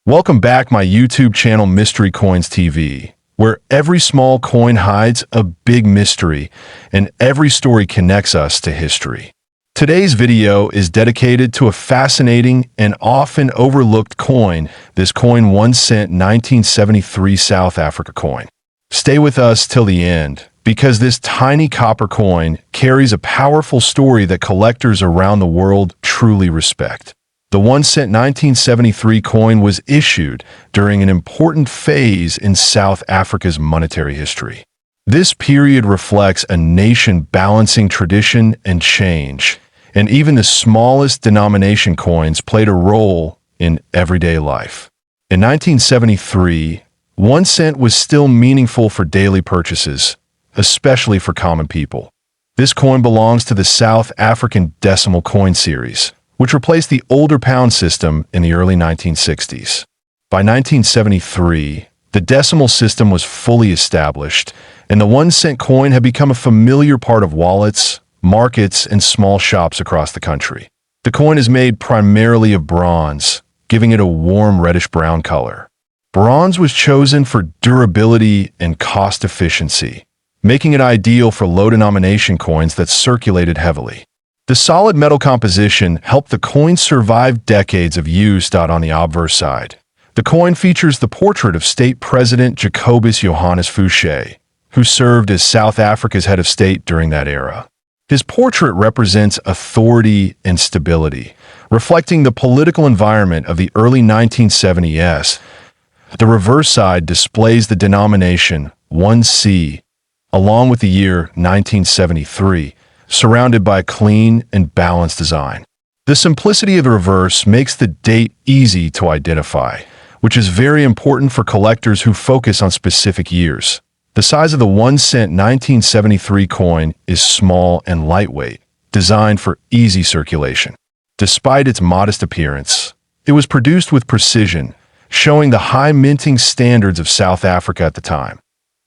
Welcome back my YouTube channel Mystery Coins TV, where every small coin hides a big mystery and every story connects us to history. Today's video is dedicated to a fascinating and often overlooked coin, this coin 1 cent 1973 South Africa coin. Stay with us till the end, because this tiny copper coin carries a powerful story that collectors around the world truly respect. The 1 cent 1973 coin was issued during an important phase in South Africa's monetary history. This period reflects a nation balancing tradition and change, and even the smallest denomination coins played a role in everyday life. In 1973, 1 cent was still meaningful for daily purchases, especially for common people. This coin belongs to the South African decimal coin series, which replaced the older pound system in the early 1960s. By 1973, the decimal system was fully established, and the 1 cent coin had become a familiar part of wallets, markets, and small shops across the country. The coin is made primarily of bronze, giving it a warm reddish-brown color. Bronze was chosen for durability and cost efficiency, making it ideal for low-denomination coins that circulated heavily. The solid metal composition helped the coin survive decades of use. On the obverse side, the coin features the portrait of State President Jacobus Johannes Fouché, who served as South Africa's head of state during that era. His portrait represents authority and stability, reflecting the political environment of the early 1970s. The reverse side displays the denomination 1C, along with the year 1973, surrounded by a clean and balanced design. The simplicity of the reverse makes the date easy to identify, which is very important for collectors who focus on specific years. The size of the 1 cent 1973 coin is small and lightweight, designed for easy circulation. Despite its modest appearance, it was produced with precision, showing the high minting standards of South Africa at the time.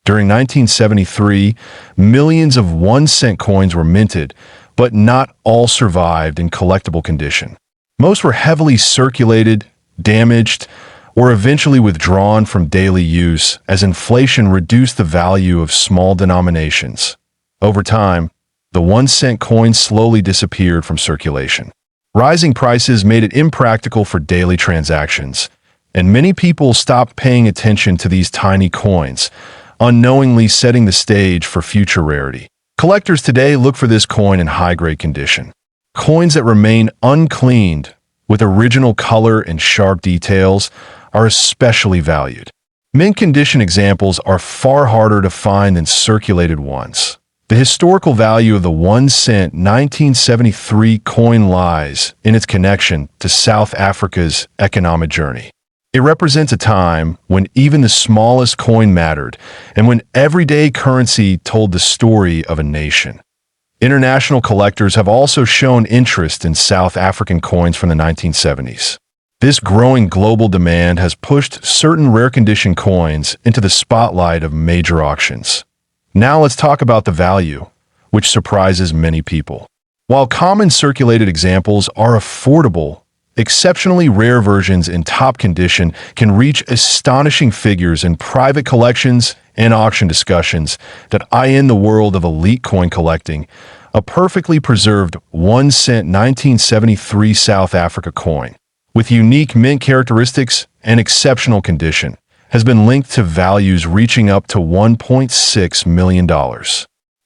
During 1973, millions of 1 cent coins were minted, but not all survived in collectible condition. Most were heavily circulated, damaged, or eventually withdrawn from daily use as inflation reduced the value of small denominations. Over time, the 1 cent coin slowly disappeared from circulation. Rising prices made it impractical for daily transactions, and many people stopped paying attention to these tiny coins, unknowingly setting the stage for future rarity. Collectors today look for this coin in high-grade condition. Coins that remain uncleaned, with original color and sharp details, are especially valued. Mint condition examples are far harder to find than circulated ones. The historical value of the 1 cent 1973 coin lies in its connection to South Africa's economic journey. It represents a time when even the smallest coin mattered and when everyday currency told the story of a nation. International collectors have also shown interest in South African coins from the 1970s. This growing global demand has pushed certain rare condition coins into the spotlight of major auctions. Now let's talk about the value, which surprises many people. While common circulated examples are affordable, exceptionally rare versions in top condition can reach astonishing figures in private collections and auction discussions that eye in the world of elite coin collecting. A perfectly preserved 1 cent 1973 South Africa coin, with unique mint characteristics and exceptional condition, has been linked to values reaching up to $1.6 million.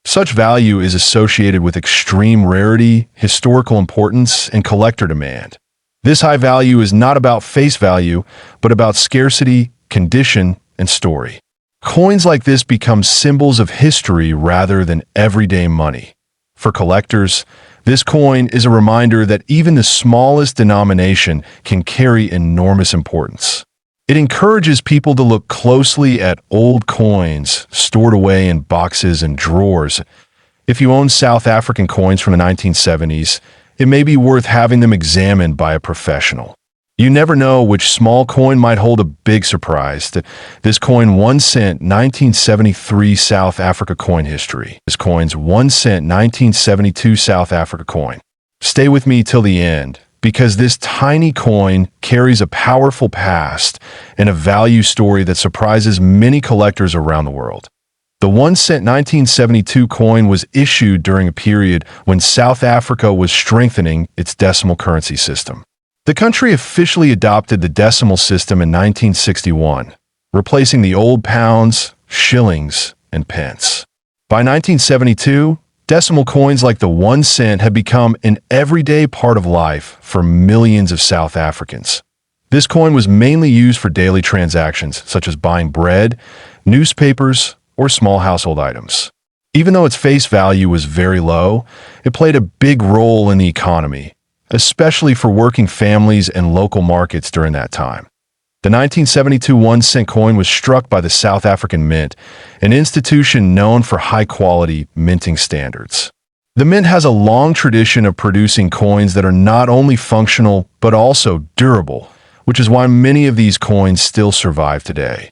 Such value is associated with extreme rarity, historical importance, and collector demand. This high value is not about face value, but about scarcity, condition, and story. Coins like this become symbols of history rather than everyday money. For collectors, this coin is a reminder that even the smallest denomination can carry enormous importance. It encourages people to look closely at old coins stored away in boxes and drawers. If you own South African coins from the 1970s, it may be worth having them examined by a professional. You never know which small coin might hold a big surprise. This coin 1 cent 1973 South Africa coin history. This coin's 1 cent 1972 South Africa coin. Stay with me till the end, because this tiny coin carries a powerful past and a value story that surprises many collectors around the world. The 1 cent 1972 coin was issued during a period when South Africa was strengthening its decimal currency system. The country officially adopted the decimal system in 1961, replacing the old pounds, shillings, and pence. By 1972, decimal coins like the 1 cent had become an everyday part of life for millions of South Africans. This coin was mainly used for daily transactions, such as buying bread, newspapers, or small household items. Even though its face value was very low, it played a big role in the economy, especially for working families and local markets during that time. The 1972 1 cent coin was struck by the South African Mint, an institution known for high-quality minting standards. The Mint has a long tradition of producing coins that are not only functional but also durable, which is why many of these coins still survive today.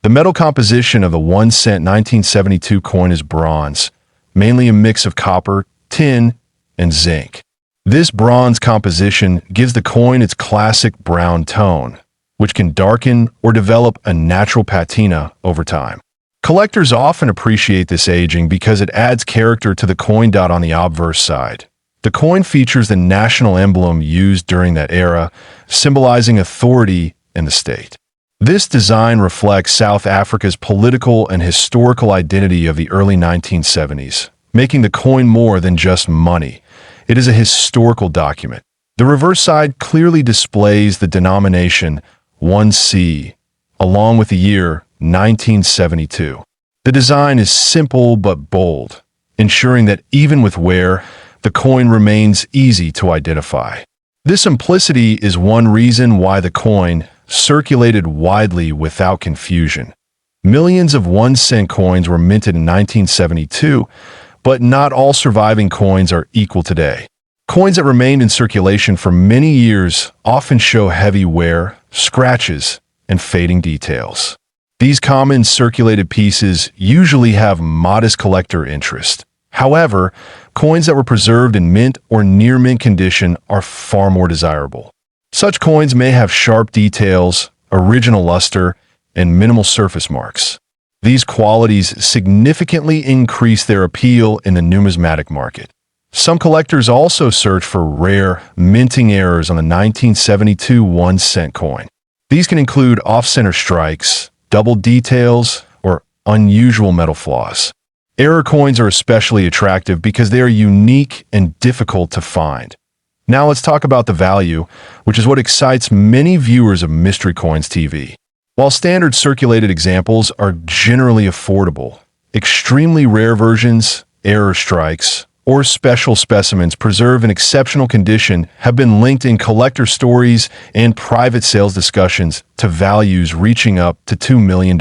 The metal composition of the 1 cent 1972 coin is bronze, mainly a mix of copper, tin, and zinc. This bronze composition gives the coin its classic brown tone, which can darken or develop a natural patina over time. Collectors often appreciate this aging because it adds character to the coin. On the obverse side, the coin features the national emblem used during that era, symbolizing authority in the state. This design reflects South Africa's political and historical identity of the early 1970s, making the coin more than just money. It is a historical document. The reverse side clearly displays the denomination 1C, along with the year 1972. The design is simple but bold, ensuring that even with wear, the coin remains easy to identify. This simplicity is one reason why the coin circulated widely without confusion. Millions of 1 cent coins were minted in 1972, but not all surviving coins are equal today. Coins that remained in circulation for many years often show heavy wear, scratches, and fading details. These common circulated pieces usually have modest collector interest. However, coins that were preserved in mint or near mint condition are far more desirable. Such coins may have sharp details, original luster, and minimal surface marks. These qualities significantly increase their appeal in the numismatic market. Some collectors also search for rare minting errors on the 1972 1 cent coin. These can include off-center strikes, double details, or unusual metal flaws. Error coins are especially attractive because they are unique and difficult to find. Now let's talk about the value, which is what excites many viewers of Mystery Coins TV. While standard circulated examples are generally affordable, extremely rare versions, error strikes, or special specimens preserved in exceptional condition have been linked in collector stories and private sales discussions to values reaching up to $2 million.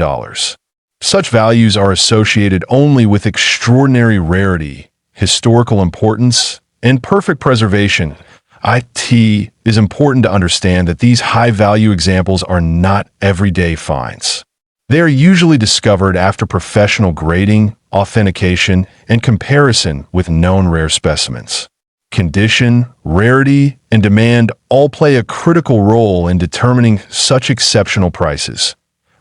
Such values are associated only with extraordinary rarity, historical importance, and perfect preservation. It is important to understand that these high-value examples are not everyday finds. They are usually discovered after professional grading, authentication, and comparison with known rare specimens. Condition, rarity, and demand all play a critical role in determining such exceptional prices.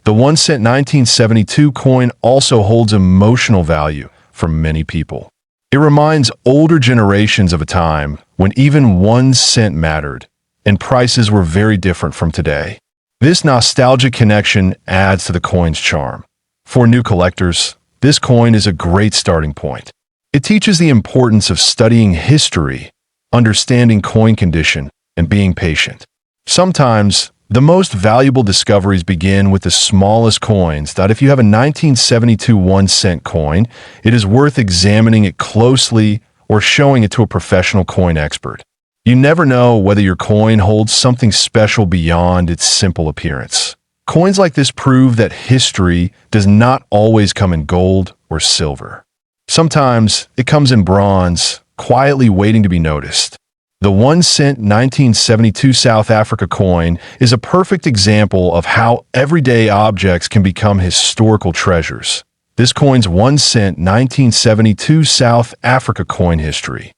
The 1 cent 1972 coin also holds emotional value for many people. It reminds older generations of a time when even 1 cent mattered, and prices were very different from today. This nostalgic connection adds to the coin's charm. For new collectors, this coin is a great starting point. It teaches the importance of studying history, understanding coin condition, and being patient. Sometimes, the most valuable discoveries begin with the smallest coins. If you have a 1972 1 cent coin, it is worth examining it closely or showing it to a professional coin expert. You never know whether your coin holds something special beyond its simple appearance. Coins like this prove that history does not always come in gold or silver. Sometimes it comes in bronze, quietly waiting to be noticed. The 1 cent 1972 South Africa coin is a perfect example of how everyday objects can become historical treasures. This coin's 1 cent 1972 South Africa coin history.